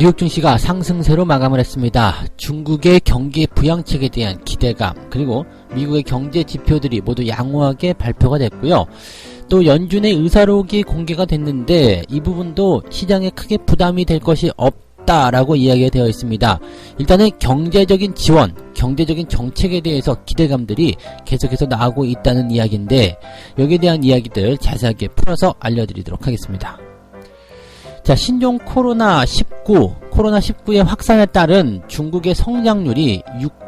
뉴욕 증시가 상승세로 마감을 했습니다. 중국의 경기 부양책에 대한 기대감, 그리고 미국의 경제 지표들이 모두 양호하게 발표가 됐고요. 또 연준의 의사록이 공개가 됐는데 이 부분도 시장에 크게 부담이 될 것이 없다라고 이야기가 되어 있습니다. 일단은 경제적인 지원, 경제적인 정책에 대해서 기대감들이 계속해서 나오고 있다는 이야기인데, 여기에 대한 이야기들 자세하게 풀어서 알려드리도록 하겠습니다. 자, 신종 코로나19의 확산에 따른 중국의 성장률이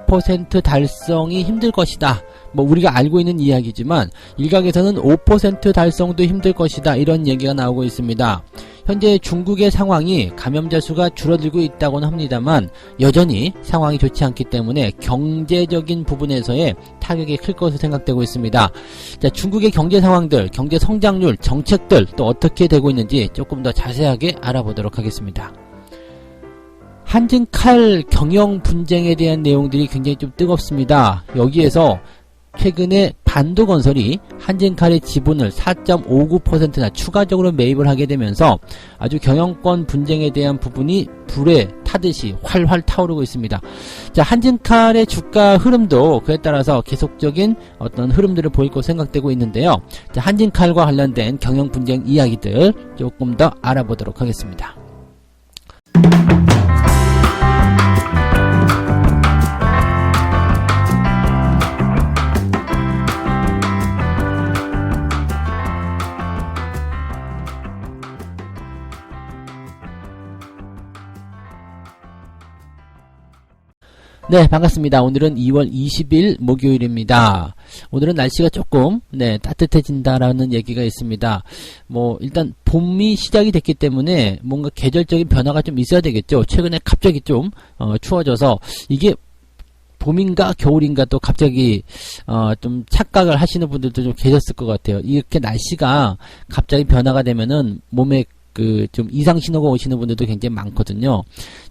6% 달성이 힘들 것이다. 우리가 알고 있는 이야기지만 일각에서는 5% 달성도 힘들 것이다, 이런 얘기가 나오고 있습니다. 현재 중국의 상황이 감염자 수가 줄어들고 있다고는 합니다만 여전히 상황이 좋지 않기 때문에 경제적인 부분에서의 타격이 클 것으로 생각되고 있습니다. 자, 중국의 경제 상황들, 경제 성장률, 정책들 또 어떻게 되고 있는지 조금 더 자세하게 알아보도록 하겠습니다. 한진칼 경영 분쟁에 대한 내용들이 굉장히 좀 뜨겁습니다. 여기에서 최근에 반도건설이 한진칼의 지분을 4.59%나 추가적으로 매입을 하게 되면서 아주 경영권 분쟁에 대한 부분이 불에 타듯이 활활 타오르고 있습니다. 자, 한진칼의 주가 흐름도 그에 따라서 계속적인 어떤 흐름들을 보일 것으로 생각되고 있는데요. 자, 한진칼과 관련된 경영 분쟁 이야기들 조금 더 알아보도록 하겠습니다. 네, 반갑습니다. 오늘은 2월 20일 목요일입니다. 오늘은 날씨가 조금 따뜻해진다라는 얘기가 있습니다. 일단 봄이 시작이 됐기 때문에 뭔가 계절적인 변화가 좀 있어야 되겠죠. 최근에 갑자기 좀 추워져서 이게 봄인가 겨울인가 또 갑자기 좀 착각을 하시는 분들도 좀 계셨을 것 같아요. 이렇게 날씨가 갑자기 변화가 되면은 몸에 좀 이상 신호가 오시는 분들도 굉장히 많거든요.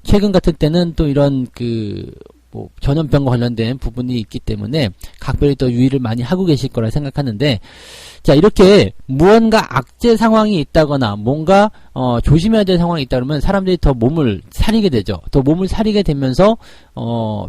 최근 같은 때는 또 이런 전염병과 관련된 부분이 있기 때문에 각별히 더 유의를 많이 하고 계실 거라 생각하는데, 자, 이렇게 무언가 악재 상황이 있다거나 뭔가 조심해야 될 상황이 있다 그러면 사람들이 더 몸을 사리게 되죠. 더 몸을 사리게 되면서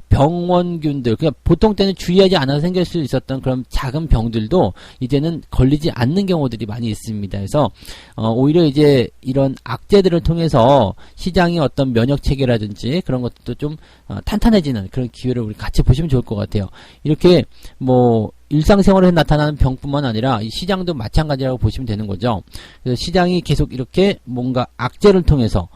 병원균들, 그냥 보통 때는 주의하지 않아서 생길 수 있었던 그런 작은 병들도 이제는 걸리지 않는 경우들이 많이 있습니다. 그래서 오히려 이제 이런 악재들을 통해서 시장의 어떤 면역 체계라든지 그런 것도 좀 탄탄해지는 그런 기회를 우리 같이 보시면 좋을 것 같아요. 이렇게 일상생활에서 나타나는 병뿐만 아니라 이 시장도 마찬가지라고 보시면 되는 거죠. 그래서 시장이 계속 이렇게 뭔가 악재를 통해서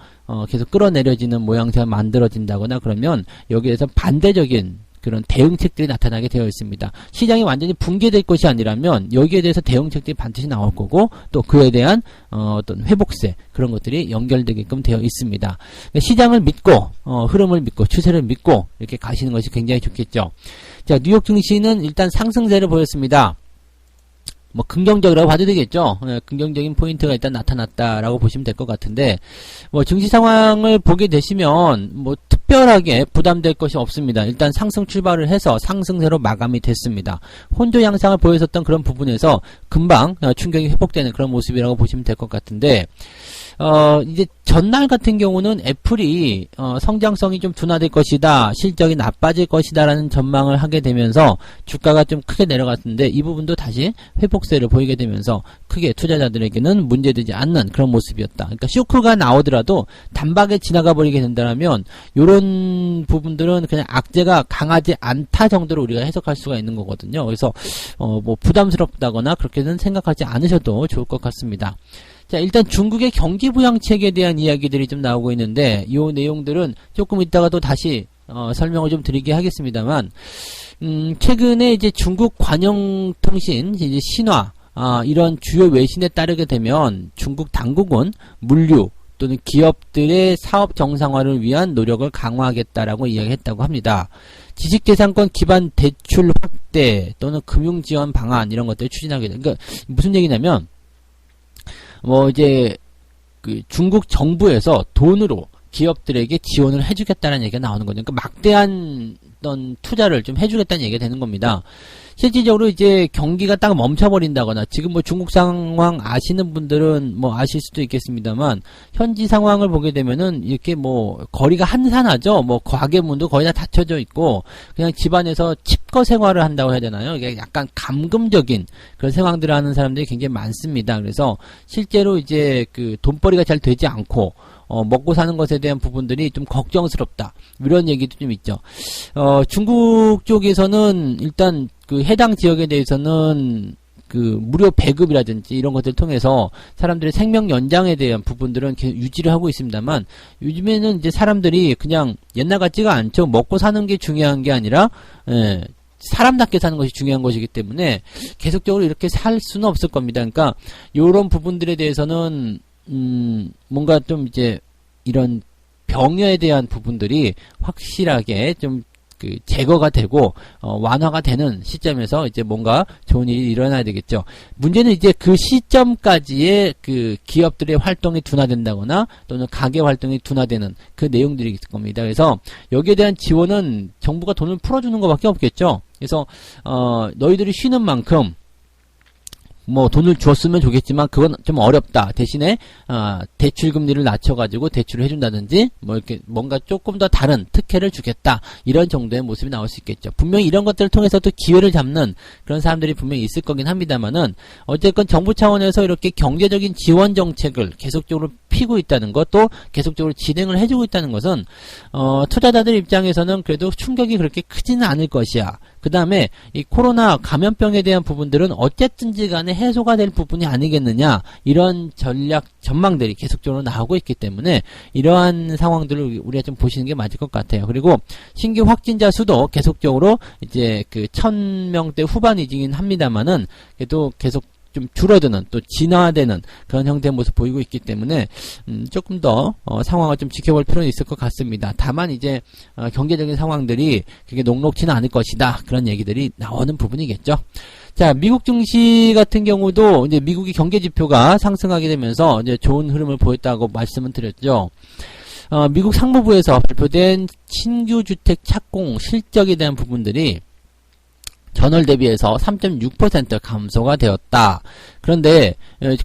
계속 끌어내려지는 모양새가 만들어진다거나 그러면 여기에서 반대적인 그런 대응책들이 나타나게 되어 있습니다. 시장이 완전히 붕괴될 것이 아니라면 여기에 대해서 대응책들이 반드시 나올 거고 또 그에 대한 어떤 회복세, 그런 것들이 연결되게끔 되어 있습니다. 그러니까 시장을 믿고 흐름을 믿고 추세를 믿고 이렇게 가시는 것이 굉장히 좋겠죠. 자, 뉴욕 증시는 일단 상승세를 보였습니다. 긍정적이라고 봐도 되겠죠. 긍정적인 포인트가 일단 나타났다라고 보시면 될 것 같은데, 증시 상황을 보게 되시면 특별하게 부담될 것이 없습니다. 일단 상승 출발을 해서 상승세로 마감이 됐습니다. 혼조 양상을 보였었던 그런 부분에서 금방 충격이 회복되는 그런 모습이라고 보시면 될 것 같은데, 이제 전날 같은 경우는 애플이 성장성이 좀 둔화될 것이다, 실적이 나빠질 것이다 라는 전망을 하게 되면서 주가가 좀 크게 내려갔는데 이 부분도 다시 회복세를 보이게 되면서 크게 투자자들에게는 문제되지 않는 그런 모습이었다. 그러니까 쇼크가 나오더라도 단박에 지나가 버리게 된다면 이런 부분들은 그냥 악재가 강하지 않다 정도로 우리가 해석할 수가 있는 거거든요. 그래서 부담스럽다거나 그렇게는 생각하지 않으셔도 좋을 것 같습니다. 자, 일단 중국의 경기 부양책에 대한 이야기들이 좀 나오고 있는데 이 내용들은 조금 이따가 또 다시 설명을 좀 드리게 하겠습니다만, 최근에 이제 중국 관영통신, 이제 신화, 이런 주요 외신에 따르게 되면 중국 당국은 물류 또는 기업들의 사업 정상화를 위한 노력을 강화하겠다라고 이야기했다고 합니다. 지식재산권 기반 대출 확대 또는 금융 지원 방안 이런 것들을 추진하게 됩니다. 그러니까 무슨 얘기냐면 이제 중국 정부에서 돈으로 기업들에게 지원을 해주겠다는 얘기가 나오는 거죠. 그러니까 막대한 어떤 투자를 좀 해주겠다는 얘기가 되는 겁니다. 실질적으로 이제 경기가 딱 멈춰버린다거나, 지금 뭐 중국 상황 아시는 분들은 뭐 아실 수도 있겠습니다만, 현지 상황을 보게 되면은 이렇게 뭐 거리가 한산하죠. 뭐 가게문도 거의 다 닫혀져 있고, 그냥 집안에서 칩거 생활을 한다고 해야 되나요? 이게 약간 감금적인 그런 생활들을 하는 사람들이 굉장히 많습니다. 그래서 실제로 이제 그 돈벌이가 잘 되지 않고, 먹고 사는 것에 대한 부분들이 좀 걱정스럽다. 이런 얘기도 좀 있죠. 중국 쪽에서는 일단 그 해당 지역에 대해서는 그 무료 배급이라든지 이런 것들을 통해서 사람들의 생명 연장에 대한 부분들은 계속 유지를 하고 있습니다만, 요즘에는 이제 사람들이 그냥 옛날 같지가 않죠. 먹고 사는 게 중요한 게 아니라, 사람답게 사는 것이 중요한 것이기 때문에 계속적으로 이렇게 살 수는 없을 겁니다. 그러니까 이런 부분들에 대해서는 뭔가 좀 이제 이런 병에 대한 부분들이 확실하게 좀 그 제거가 되고 완화가 되는 시점에서 이제 뭔가 좋은 일이 일어나야 되겠죠. 문제는 이제 그 시점까지의 그 기업들의 활동이 둔화된다거나 또는 가게 활동이 둔화되는 그 내용들이 있을 겁니다. 그래서 여기에 대한 지원은 정부가 돈을 풀어주는 것밖에 없겠죠. 그래서 너희들이 쉬는 만큼 뭐 돈을 줬으면 좋겠지만 그건 좀 어렵다. 대신에 대출 금리를 낮춰가지고 대출을 해준다든지 뭐 이렇게 뭔가 조금 더 다른 특혜를 주겠다. 이런 정도의 모습이 나올 수 있겠죠. 분명히 이런 것들을 통해서도 기회를 잡는 그런 사람들이 분명히 있을 거긴 합니다만은, 어쨌건 정부 차원에서 이렇게 경제적인 지원 정책을 계속적으로 피고 있다는 것, 또 계속적으로 진행을 해주고 있다는 것은 투자자들 입장에서는 그래도 충격이 그렇게 크지는 않을 것이야. 그 다음에 이 코로나 감염병에 대한 부분들은 어쨌든지 간에 해소가 될 부분이 아니겠느냐, 이런 전략 전망들이 계속적으로 나오고 있기 때문에 이러한 상황들을 우리가 좀 보시는 게 맞을 것 같아요. 그리고 신규 확진자 수도 계속적으로 이제 그 1000명대 후반이긴 합니다만은 그래도 계속 좀 줄어드는, 또 진화되는 그런 형태의 모습 보이고 있기 때문에 조금 더 상황을 좀 지켜볼 필요는 있을 것 같습니다. 다만 이제 경제적인 상황들이 그게 녹록지는 않을 것이다, 그런 얘기들이 나오는 부분이겠죠. 자, 미국 증시 같은 경우도 이제 미국의 경제 지표가 상승하게 되면서 이제 좋은 흐름을 보였다고 말씀을 드렸죠. 미국 상무부에서 발표된 신규 주택 착공 실적에 대한 부분들이 전월 대비해서 3.6% 감소가 되었다. 그런데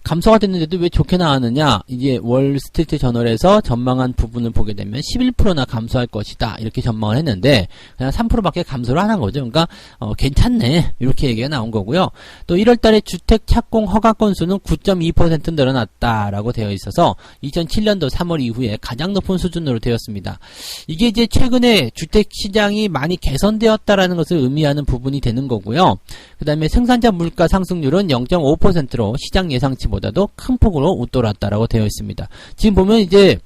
감소가 됐는데도 왜 좋게 나왔느냐? 이제 월스트리트 저널에서 전망한 부분을 보게 되면 11%나 감소할 것이다, 이렇게 전망을 했는데 그냥 3%밖에 감소를 안 한 거죠. 그러니까 괜찮네, 이렇게 얘기가 나온 거고요. 또 1월달에 주택 착공 허가 건수는 9.2% 늘어났다라고 되어 있어서 2007년도 3월 이후에 가장 높은 수준으로 되었습니다. 이게 이제 최근에 주택 시장이 많이 개선되었다라는 것을 의미하는 부분이 되는 거고요. 그 다음에 생산자 물가 상승률은 0.5%로 시장 예상치보다도 큰 폭으로 웃돌았다라고 되어 있습니다. 지금 보면 이제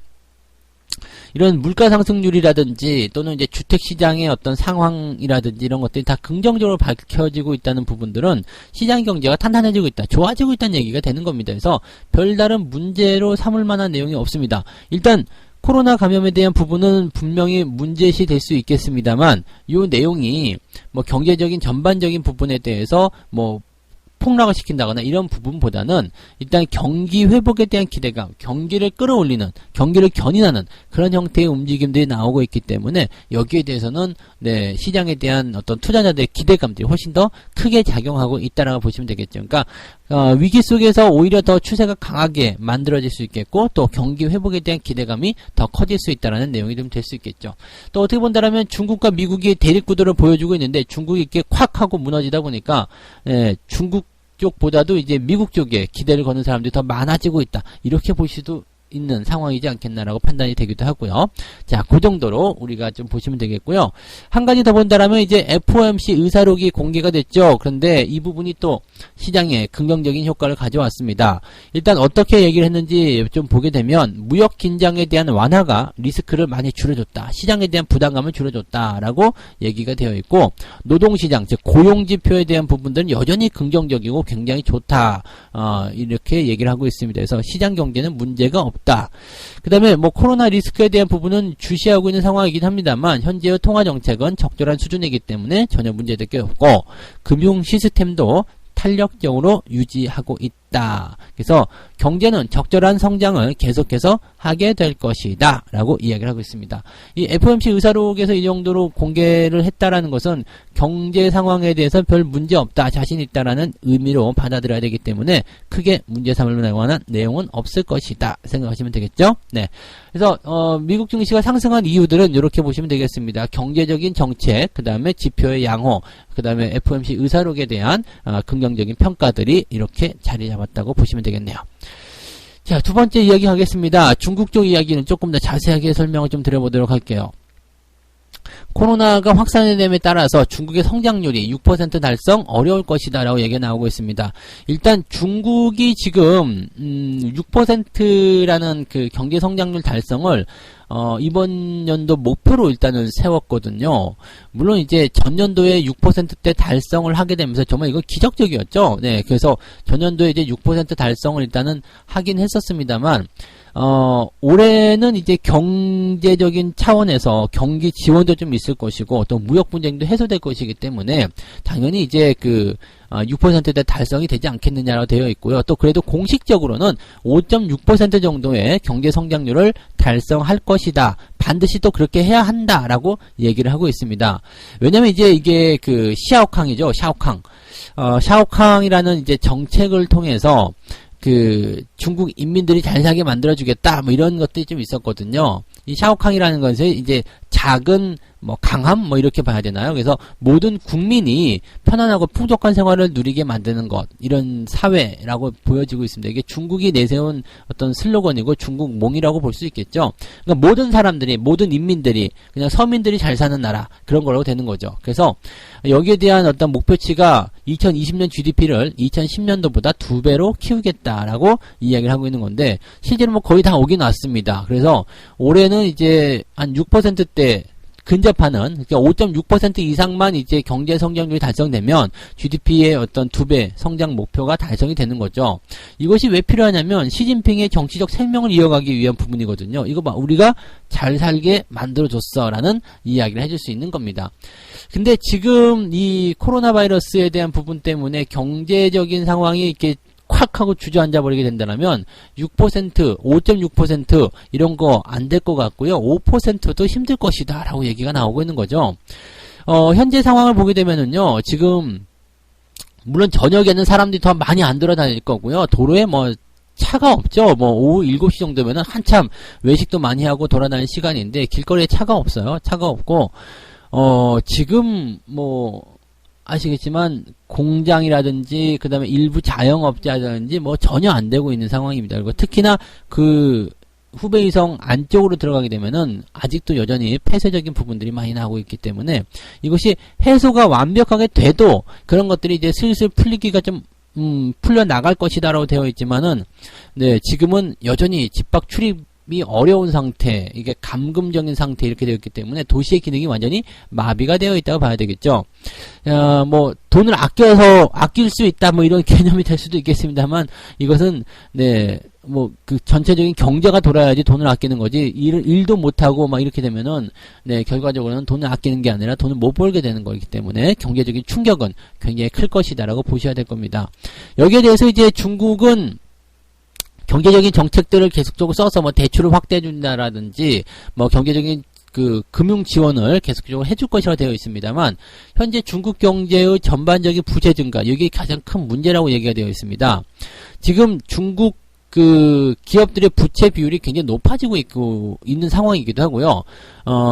이런 물가 상승률이라든지 또는 이제 주택 시장의 어떤 상황이라든지 이런 것들이 다 긍정적으로 밝혀지고 있다는 부분들은 시장 경제가 탄탄해지고 있다, 좋아지고 있다는 얘기가 되는 겁니다. 그래서 별다른 문제로 삼을 만한 내용이 없습니다. 일단 코로나 감염에 대한 부분은 분명히 문제시 될 수 있겠습니다만, 이 내용이 뭐 경제적인 전반적인 부분에 대해서 뭐 폭락을 시킨다거나 이런 부분보다는 일단 경기 회복에 대한 기대감, 경기를 끌어올리는, 경기를 견인하는 그런 형태의 움직임들이 나오고 있기 때문에 여기에 대해서는 시장에 대한 어떤 투자자들의 기대감들이 훨씬 더 크게 작용하고 있다라고 보시면 되겠죠. 그러니까 위기 속에서 오히려 더 추세가 강하게 만들어질 수 있겠고, 또 경기 회복에 대한 기대감이 더 커질 수 있다라는 내용이 좀 될 수 있겠죠. 또 어떻게 본다라면 중국과 미국이 대립구도를 보여주고 있는데 중국이 이렇게 콱 하고 무너지다 보니까 중국 쪽보다도 이제 미국 쪽에 기대를 거는 사람들이 더 많아지고 있다, 이렇게 볼 수도 있는 상황이지 않겠나라고 판단이 되기도 하고요. 자, 그 정도로 우리가 좀 보시면 되겠고요. 한 가지 더 본다라면 이제 FOMC 의사록이 공개가 됐죠. 그런데 이 부분이 또 시장에 긍정적인 효과를 가져왔습니다. 일단 어떻게 얘기를 했는지 좀 보게 되면, 무역 긴장에 대한 완화가 리스크를 많이 줄여줬다, 시장에 대한 부담감을 줄여줬다라고 얘기가 되어 있고, 노동시장, 즉 고용지표에 대한 부분들은 여전히 긍정적이고 굉장히 좋다, 이렇게 얘기를 하고 있습니다. 그래서 시장 경제는 문제가 없다. 그 다음에 뭐 코로나 리스크에 대한 부분은 주시하고 있는 상황이긴 합니다만, 현재의 통화정책은 적절한 수준이기 때문에 전혀 문제될 게 없고, 금융 시스템도 탄력적으로 유지하고 있다. 있다. 그래서 경제는 적절한 성장을 계속해서 하게 될 것이다 라고 이야기를 하고 있습니다. 이 FOMC 의사록에서 이 정도로 공개를 했다라는 것은 경제 상황에 대해서 별 문제 없다, 자신 있다라는 의미로 받아들여야 되기 때문에 크게 문제 삼을 만한 내용은 없을 것이다 생각하시면 되겠죠. 네. 그래서 미국 증시가 상승한 이유들은 이렇게 보시면 되겠습니다. 경제적인 정책, 그 다음에 지표의 양호, 그 다음에 FOMC 의사록에 대한 긍정적인 평가들이 이렇게 자리 잡았다고 보시면 되겠네요. 자, 두 번째 이야기 하겠습니다. 중국 쪽 이야기는 조금 더 자세하게 설명을 좀 드려보도록 할게요. 코로나가 확산됨에 따라서 중국의 성장률이 6% 달성 어려울 것이다 라고 얘기가 나오고 있습니다. 일단 중국이 지금 6%라는 그 경제 성장률 달성을 이번 연도 목표로 일단은 세웠거든요. 물론 이제 전년도에 6%대 달성을 하게 되면서 정말 이거 기적적이었죠. 네, 그래서 전년도에 이제 6% 달성을 일단은 하긴 했었습니다만 올해는 이제 경제적인 차원에서 경기 지원도 좀 있을 것이고 또 무역 분쟁도 해소될 것이기 때문에 당연히 이제 6%대 달성이 되지 않겠느냐라고 되어 있고요. 또 그래도 공식적으로는 5.6% 정도의 경제 성장률을 달성할 것이다. 반드시 또 그렇게 해야 한다라고 얘기를 하고 있습니다. 왜냐면 이제 이게 샤오캉이죠. 샤오캉이라는 이제 정책을 통해서 중국 인민들이 잘 살게 만들어주겠다, 뭐 이런 것들이 좀 있었거든요. 이 샤오캉이라는 것은 이제 작은, 강함? 이렇게 봐야 되나요? 그래서 모든 국민이 편안하고 풍족한 생활을 누리게 만드는 것, 이런 사회라고 보여지고 있습니다. 이게 중국이 내세운 어떤 슬로건이고 중국몽이라고 볼 수 있겠죠. 그러니까 모든 사람들이, 모든 인민들이, 그냥 서민들이 잘 사는 나라, 그런 걸로 되는 거죠. 그래서 여기에 대한 어떤 목표치가 2020년 GDP를 2010년도보다 2배로 키우겠다라고 이야기를 하고 있는 건데, 실제로 거의 다 오긴 왔습니다. 그래서 올해는 이제 한 6%대 근접하는, 그러니까 5.6% 이상만 이제 경제 성장률이 달성되면 GDP의 어떤 2배 성장 목표가 달성이 되는 거죠. 이것이 왜 필요하냐면 시진핑의 정치적 생명을 이어가기 위한 부분이거든요. 이거 봐, 우리가 잘 살게 만들어줬어 라는 이야기를 해줄 수 있는 겁니다. 근데 지금 이 코로나 바이러스에 대한 부분 때문에 경제적인 상황이 이렇게 콱 하고 주저앉아 버리게 된다면 6%, 5.6% 이런 거 안 될 것 같고요. 5%도 힘들 것이다 라고 얘기가 나오고 있는 거죠. 현재 상황을 보게 되면은요, 지금 물론 저녁에는 사람들이 더 많이 안 돌아다닐 거고요. 도로에 차가 없죠. 오후 7시 정도면은 한참 외식도 많이 하고 돌아다닐 시간인데 길거리에 차가 없어요. 차가 없고 지금 아시겠지만 공장이라든지 그 다음에 일부 자영업자라든지 전혀 안 되고 있는 상황입니다. 그리고 특히나 후베이성 안쪽으로 들어가게 되면은 아직도 여전히 폐쇄적인 부분들이 많이 나오고 있기 때문에 이것이 해소가 완벽하게 돼도 그런 것들이 이제 슬슬 풀리기가 좀 풀려 나갈 것이다라고 되어 있지만은 네, 지금은 여전히 집밖 출입이 어려운 상태, 이게 감금적인 상태 이렇게 되어 있기 때문에 도시의 기능이 완전히 마비가 되어 있다고 봐야 되겠죠. 돈을 아낄 수 있다, 이런 개념이 될 수도 있겠습니다만, 이것은, 네, 전체적인 경제가 돌아야지 돈을 아끼는 거지, 일도 못하고 이렇게 되면은, 네, 결과적으로는 돈을 아끼는 게 아니라 돈을 못 벌게 되는 거기 때문에 경제적인 충격은 굉장히 클 것이다라고 보셔야 될 겁니다. 여기에 대해서 이제 중국은 경제적인 정책들을 계속적으로 써서 대출을 확대해 준다라든지 경제적인 금융 지원을 계속적으로 해줄 것이라고 되어 있습니다만 현재 중국 경제의 전반적인 부채 증가, 이게 가장 큰 문제라고 얘기가 되어 있습니다. 지금 중국 기업들의 부채 비율이 굉장히 높아지고 있는 상황이기도 하고요.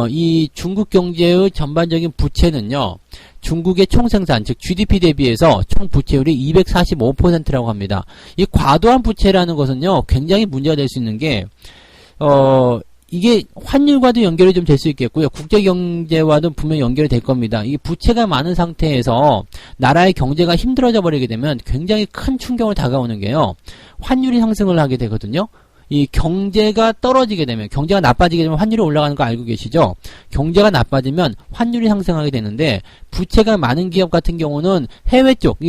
이 중국 경제의 전반적인 부채는요, 중국의 총생산, 즉 GDP 대비해서 총 부채율이 245%라고 합니다. 이 과도한 부채라는 것은요, 굉장히 문제가 될 수 있는 게, 이게 환율과도 연결이 좀 될 수 있겠고요. 국제경제와도 분명히 연결이 될 겁니다. 이 부채가 많은 상태에서 나라의 경제가 힘들어져 버리게 되면 굉장히 큰 충격을 다가오는 게요. 환율이 상승을 하게 되거든요. 이 경제가 떨어지게 되면, 경제가 나빠지게 되면 환율이 올라가는 거 알고 계시죠? 경제가 나빠지면 환율이 상승하게 되는데, 부채가 많은 기업 같은 경우는 해외 쪽,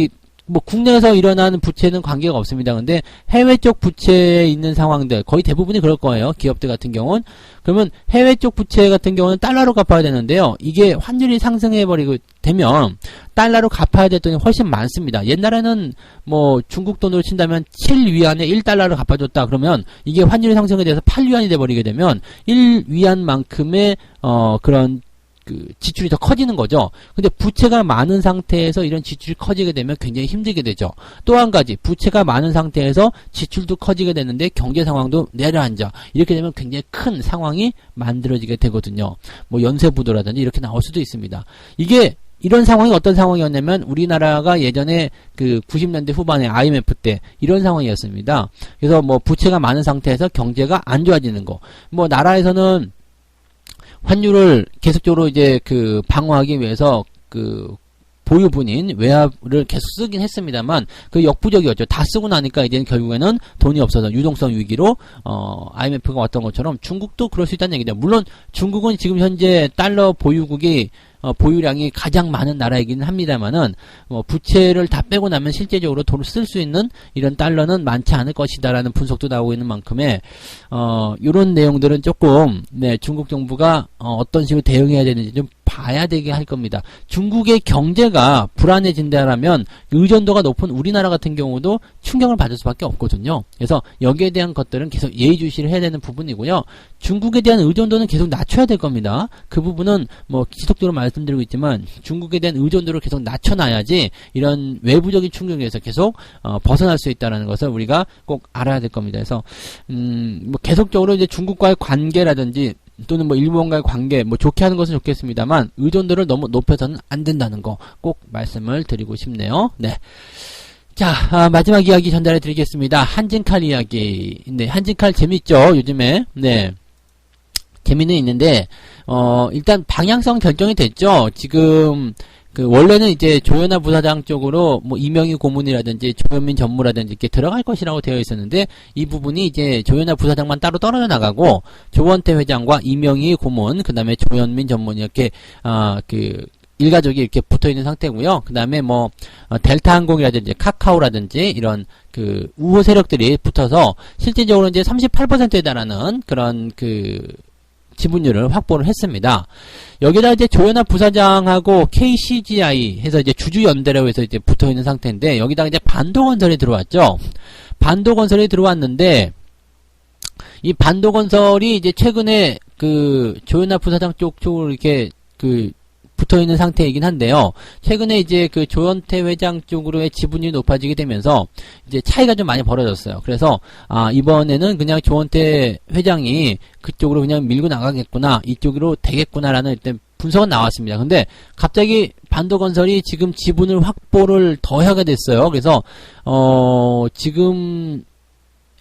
국내에서 일어나는 부채는 관계가 없습니다. 근데 해외 쪽 부채에 있는 상황들, 거의 대부분이 그럴 거예요. 기업들 같은 경우는. 그러면 해외 쪽 부채 같은 경우는 달러로 갚아야 되는데요. 이게 환율이 상승해버리고 되면, 달러로 갚아야 될 돈이 훨씬 많습니다. 옛날에는 뭐 중국 돈으로 친다면 7위안에 1달러를 갚아줬다 그러면 이게 환율이 상승에 대해서 8위안이 돼버리게 되면 1위안만큼의 그런 그 지출이 더 커지는 거죠. 근데 부채가 많은 상태에서 이런 지출이 커지게 되면 굉장히 힘들게 되죠. 또 한 가지, 부채가 많은 상태에서 지출도 커지게 되는데 경제 상황도 내려앉아. 이렇게 되면 굉장히 큰 상황이 만들어지게 되거든요. 뭐 연쇄부도라든지 이렇게 나올 수도 있습니다. 이게 이런 상황이 어떤 상황이었냐면 우리나라가 예전에 그 90년대 후반에 IMF 때 이런 상황이었습니다. 그래서 뭐 부채가 많은 상태에서 경제가 안 좋아지는 거. 뭐 나라에서는 환율을 계속적으로 이제 그 방어하기 위해서 그 보유분인 외화를 계속 쓰긴 했습니다만 그 역부족이었죠. 다 쓰고 나니까 이제는 결국에는 돈이 없어서 유동성 위기로 IMF가 왔던 것처럼 중국도 그럴 수 있다는 얘기죠. 물론 중국은 지금 현재 달러 보유국이 보유량이 가장 많은 나라이기는 합니다만은 부채를 다 빼고 나면 실제적으로 돈을 쓸 수 있는 이런 달러는 많지 않을 것이다라는 분석도 나오고 있는 만큼에 이런 내용들은 조금 중국 정부가 어떤 식으로 대응해야 되는지 좀 봐야 되게 할 겁니다. 중국의 경제가 불안해진다라면 의존도가 높은 우리나라 같은 경우도 충격을 받을 수밖에 없거든요. 그래서 여기에 대한 것들은 계속 예의주시를 해야 되는 부분이고요. 중국에 대한 의존도는 계속 낮춰야 될 겁니다. 그 부분은 뭐 지속적으로 말씀드리고 있지만 중국에 대한 의존도를 계속 낮춰놔야지 이런 외부적인 충격에서 계속 벗어날 수 있다는 것을 우리가 꼭 알아야 될 겁니다. 그래서 뭐 계속적으로 이제 중국과의 관계라든지 또는 뭐 일본과의 관계 뭐 좋게 하는 것은 좋겠습니다만 의존도를 너무 높여서는 안 된다는 거 꼭 말씀을 드리고 싶네요. 네. 자, 마지막 이야기 전달해 드리겠습니다. 한진칼 이야기. 네, 한진칼 재밌죠, 요즘에. 네. 재미는 있는데, 일단 방향성 결정이 됐죠. 지금, 원래는 이제 조현아 부사장 쪽으로 뭐 이명희 고문이라든지 조현민 전무라든지 이렇게 들어갈 것이라고 되어 있었는데, 이 부분이 이제 조현아 부사장만 따로 떨어져 나가고, 조원태 회장과 이명희 고문, 그 다음에 조현민 전무는 이렇게, 일가족이 이렇게 붙어 있는 상태고요. 그 다음에 뭐, 델타 항공이라든지 카카오라든지 이런 우호 세력들이 붙어서 실질적으로 이제 38%에 달하는 그런 지분율을 확보를 했습니다. 여기다 이제 조현아 부사장하고 KCGI 해서 이제 주주연대라고 해서 이제 붙어 있는 상태인데 여기다가 이제 반도건설이 들어왔죠. 반도건설이 들어왔는데 이 반도건설이 이제 최근에 조현아 부사장 쪽으로 이렇게 붙어 있는 상태이긴 한데요. 최근에 이제 조현태 회장 쪽으로의 지분이 높아지게 되면서 이제 차이가 좀 많이 벌어졌어요. 그래서 이번에는 그냥 조원태 회장이 그쪽으로 그냥 밀고 나가겠구나, 이쪽으로 되겠구나라는 일단 분석은 나왔습니다. 근데 갑자기 반도건설이 지금 지분을 확보를 더 하게 됐어요. 그래서 지금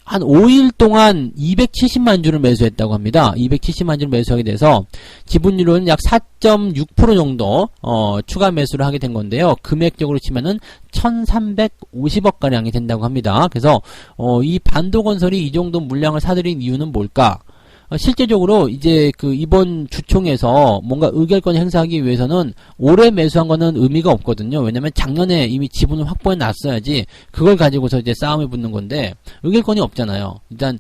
한 5일 동안 270만 주를 매수했다고 합니다. 270만 주를 매수하게 돼서 지분율은 약 4.6% 정도 추가 매수를 하게 된 건데요. 금액적으로 치면은 1350억 가량이 된다고 합니다. 그래서 이 반도건설이 이 정도 물량을 사들인 이유는 뭘까? 실제적으로 이제 이번 주총에서 뭔가 의결권을 행사하기 위해서는 올해 매수한 거는 의미가 없거든요. 왜냐면 작년에 이미 지분을 확보해 놨어야지 그걸 가지고서 이제 싸움이 붙는 건데 의결권이 없잖아요. 일단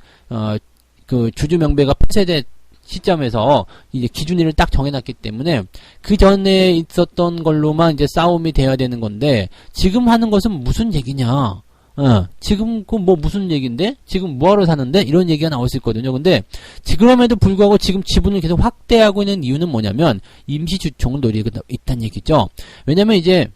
주주 명배가 폐쇄된 시점에서 이제 기준일을 딱 정해놨기 때문에 그 전에 있었던 걸로만 이제 싸움이 돼야 되는 건데 지금 하는 것은 무슨 얘기냐? 지금 뭐 무슨 얘기인데? 지금 뭐하러 사는데? 이런 얘기가 나올 수 있거든요. 근데 그럼에도 불구하고 지금 지분을 계속 확대하고 있는 이유는 뭐냐면 임시주총을 노리고 있다는 얘기죠. 왜냐면 이제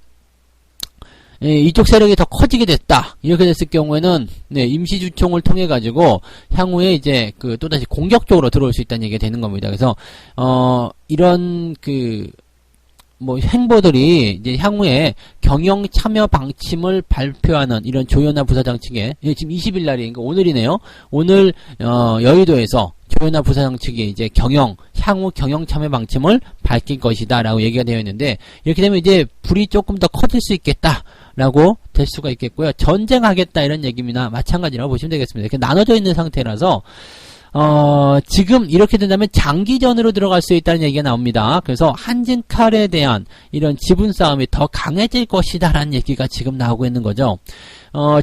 이쪽 세력이 더 커지게 됐다. 이렇게 됐을 경우에는 임시주총을 통해 가지고 향후에 이제 또다시 공격적으로 들어올 수 있다는 얘기가 되는 겁니다. 그래서 이런 행보들이 이제 향후에 경영 참여 방침을 발표하는 이런 조현아 부사장 측에 지금 20일 날이 그러니까 오늘이네요. 오늘 여의도에서 조현아 부사장 측이 이제 향후 경영 참여 방침을 밝힐 것이다라고 얘기가 되어 있는데 이렇게 되면 이제 불이 조금 더 커질 수 있겠다라고 될 수가 있겠고요. 전쟁하겠다 이런 얘기나 마찬가지라고 보시면 되겠습니다. 이렇게 나눠져 있는 상태라서 지금 이렇게 된다면 장기전으로 들어갈 수 있다는 얘기가 나옵니다. 그래서 한진칼에 대한 이런 지분 싸움이 더 강해질 것이다라는 얘기가 지금 나오고 있는 거죠.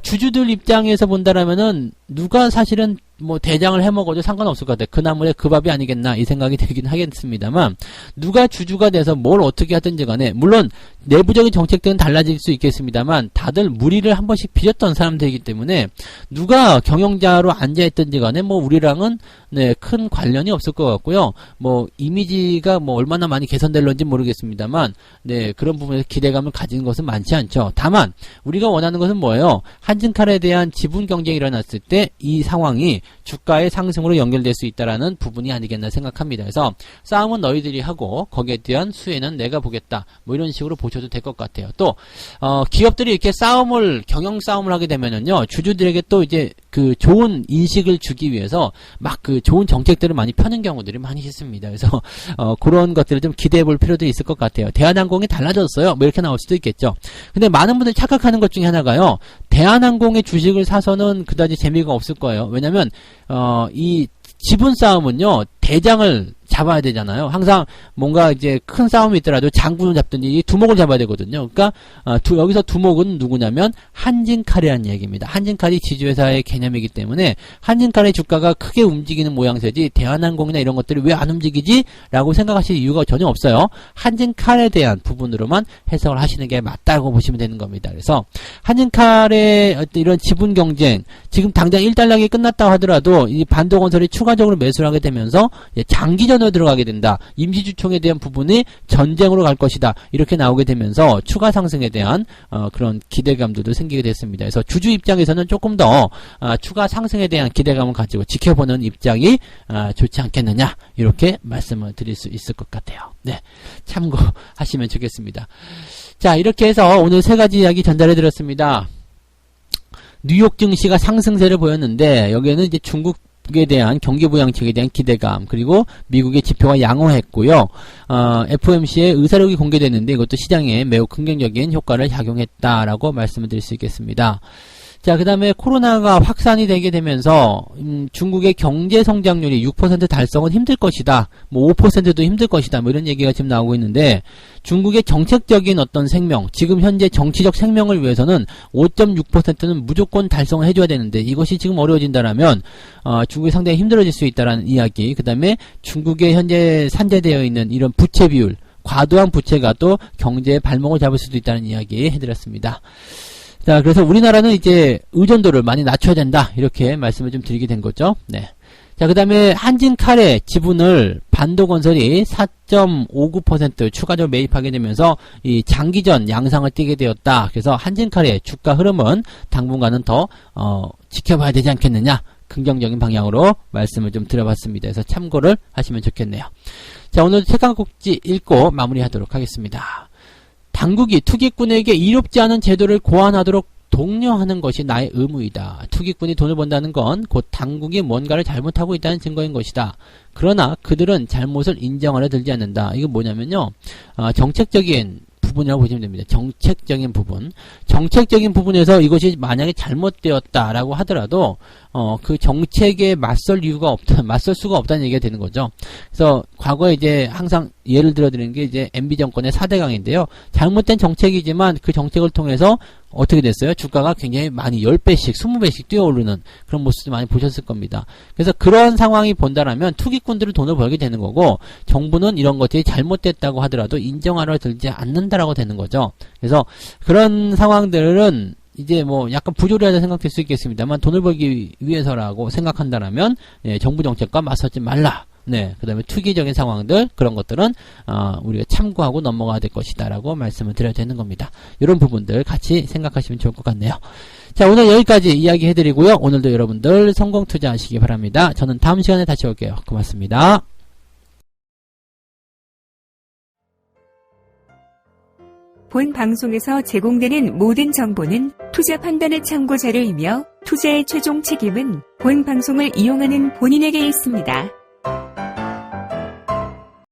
주주들 입장에서 본다라면은 누가 사실은 뭐 대장을 해먹어도 상관없을 것 같아요. 그 나물에 그 밥이 아니겠나 이 생각이 들긴 하겠습니다만 누가 주주가 돼서 뭘 어떻게 하든지 간에 물론 내부적인 정책들은 달라질 수 있겠습니다만 다들 무리를 한 번씩 빚었던 사람들이기 때문에 누가 경영자로 앉아있든지 간에 뭐 우리랑은 네, 큰 관련이 없을 것 같고요. 뭐 이미지가 뭐 얼마나 많이 개선될런지 모르겠습니다만 네, 그런 부분에서 기대감을 가지는 것은 많지 않죠. 다만 우리가 원하는 것은 뭐예요? 한진칼에 대한 지분 경쟁이 일어났을 때 이 상황이 주가의 상승으로 연결될 수 있다라는 부분이 아니겠나 생각합니다. 그래서 싸움은 너희들이 하고 거기에 대한 수혜는 내가 보겠다. 뭐 이런 식으로 보셔도 될 것 같아요. 또 기업들이 이렇게 경영 싸움을 하게 되면은요 주주들에게 또 이제 그 좋은 인식을 주기 위해서 막 그 좋은 정책들을 많이 펴는 경우들이 많이 있습니다. 그래서 그런 것들을 좀 기대해 볼 필요도 있을 것 같아요. 대한항공이 달라졌어요. 뭐 이렇게 나올 수도 있겠죠. 근데 많은 분들이 착각하는 것 중에 하나가요. 대한항공의 주식을 사서는 그다지 재미가 없을 거예요. 왜냐면 이 지분 싸움은요 대장을 잡아야 되잖아요. 항상 뭔가 이제 큰 싸움이 있더라도 장군을 잡든지 두목을 잡아야 되거든요. 그러니까 여기서 두목은 누구냐면 한진칼이라는 얘기입니다. 한진칼이 지주회사의 개념이기 때문에 한진칼의 주가가 크게 움직이는 모양새지 대한항공이나 이런 것들이 왜 안 움직이지? 라고 생각하실 이유가 전혀 없어요. 한진칼에 대한 부분으로만 해석을 하시는 게 맞다고 보시면 되는 겁니다. 그래서 한진칼의 이런 지분 경쟁 지금 당장 1달러기 끝났다고 하더라도 이 반도건설이 추가적으로 매수를 하게 되면서 장기전으로 들어가게 된다. 임시주총에 대한 부분이 전쟁으로 갈 것이다. 이렇게 나오게 되면서 추가 상승에 대한 그런 기대감들도 생기게 됐습니다. 그래서 주주 입장에서는 조금 더 추가 상승에 대한 기대감을 가지고 지켜보는 입장이 좋지 않겠느냐 이렇게 말씀을 드릴 수 있을 것 같아요. 네, 참고하시면 좋겠습니다. 자, 이렇게 해서 오늘 세 가지 이야기 전달해 드렸습니다. 뉴욕 증시가 상승세를 보였는데 여기에는 이제 중국에 대한 경기 부양책에 대한 기대감 그리고 미국의 지표가 양호했고요. FOMC의 의사록이 공개됐는데 이것도 시장에 매우 긍정적인 효과를 작용했다라고 말씀을 드릴 수 있겠습니다. 자, 그 다음에 코로나가 확산이 되게 되면서 중국의 경제 성장률이 6% 달성은 힘들 것이다. 뭐 5%도 힘들 것이다. 뭐 이런 얘기가 지금 나오고 있는데 중국의 정책적인 어떤 생명, 지금 현재 정치적 생명을 위해서는 5.6%는 무조건 달성을 해줘야 되는데 이것이 지금 어려워진다라면 중국이 상당히 힘들어질 수 있다라는 이야기. 그 다음에 중국에 현재 산재되어 있는 이런 부채 비율, 과도한 부채가 또 경제의 발목을 잡을 수도 있다는 이야기 해드렸습니다. 자, 그래서 우리나라는 이제 의존도를 많이 낮춰야 된다. 이렇게 말씀을 좀 드리게 된 거죠. 네. 자, 그 다음에 한진칼의 지분을 반도건설이 4.59% 추가적으로 매입하게 되면서 이 장기전 양상을 띠게 되었다. 그래서 한진칼의 주가 흐름은 당분간은 더 지켜봐야 되지 않겠느냐. 긍정적인 방향으로 말씀을 좀 드려봤습니다. 그래서 참고를 하시면 좋겠네요. 자, 오늘 세간국지 읽고 마무리하도록 하겠습니다. 당국이 투기꾼에게 이롭지 않은 제도를 고안하도록 독려하는 것이 나의 의무이다. 투기꾼이 돈을 번다는 건 곧 당국이 뭔가를 잘못하고 있다는 증거인 것이다. 그러나 그들은 잘못을 인정하려 들지 않는다. 이건 뭐냐면요. 정책적인 부분이라고 보시면 됩니다. 정책적인 부분. 정책적인 부분에서 이것이 만약에 잘못되었다라고 하더라도 그 정책에 맞설 수가 없다는 얘기가 되는 거죠. 그래서 과거에 이제 항상 예를 들어 드리는 게 이제 MB 정권의 4대강인데요. 잘못된 정책이지만 그 정책을 통해서 어떻게 됐어요? 주가가 굉장히 많이 10배씩, 20배씩 뛰어오르는 그런 모습도 많이 보셨을 겁니다. 그래서 그런 상황이 본다라면 투기꾼들은 돈을 벌게 되는 거고 정부는 이런 것들이 잘못됐다고 하더라도 인정하려 들지 않는다라고 되는 거죠. 그래서 그런 상황들은 이제 뭐 약간 부조리하다 생각될 수 있겠습니다만 돈을 벌기 위해서라고 생각한다라면 정부 정책과 맞서지 말라. 네, 그 다음에 투기적인 상황들 그런 것들은 우리가 참고하고 넘어가야 될 것이다 라고 말씀을 드려야 되는 겁니다. 이런 부분들 같이 생각하시면 좋을 것 같네요. 자, 오늘 여기까지 이야기 해드리고요. 오늘도 여러분들 성공 투자하시기 바랍니다. 저는 다음 시간에 다시 올게요. 고맙습니다. 본 방송에서 제공되는 모든 정보는 투자 판단의 참고 자료이며 투자의 최종 책임은 본 방송을 이용하는 본인에게 있습니다.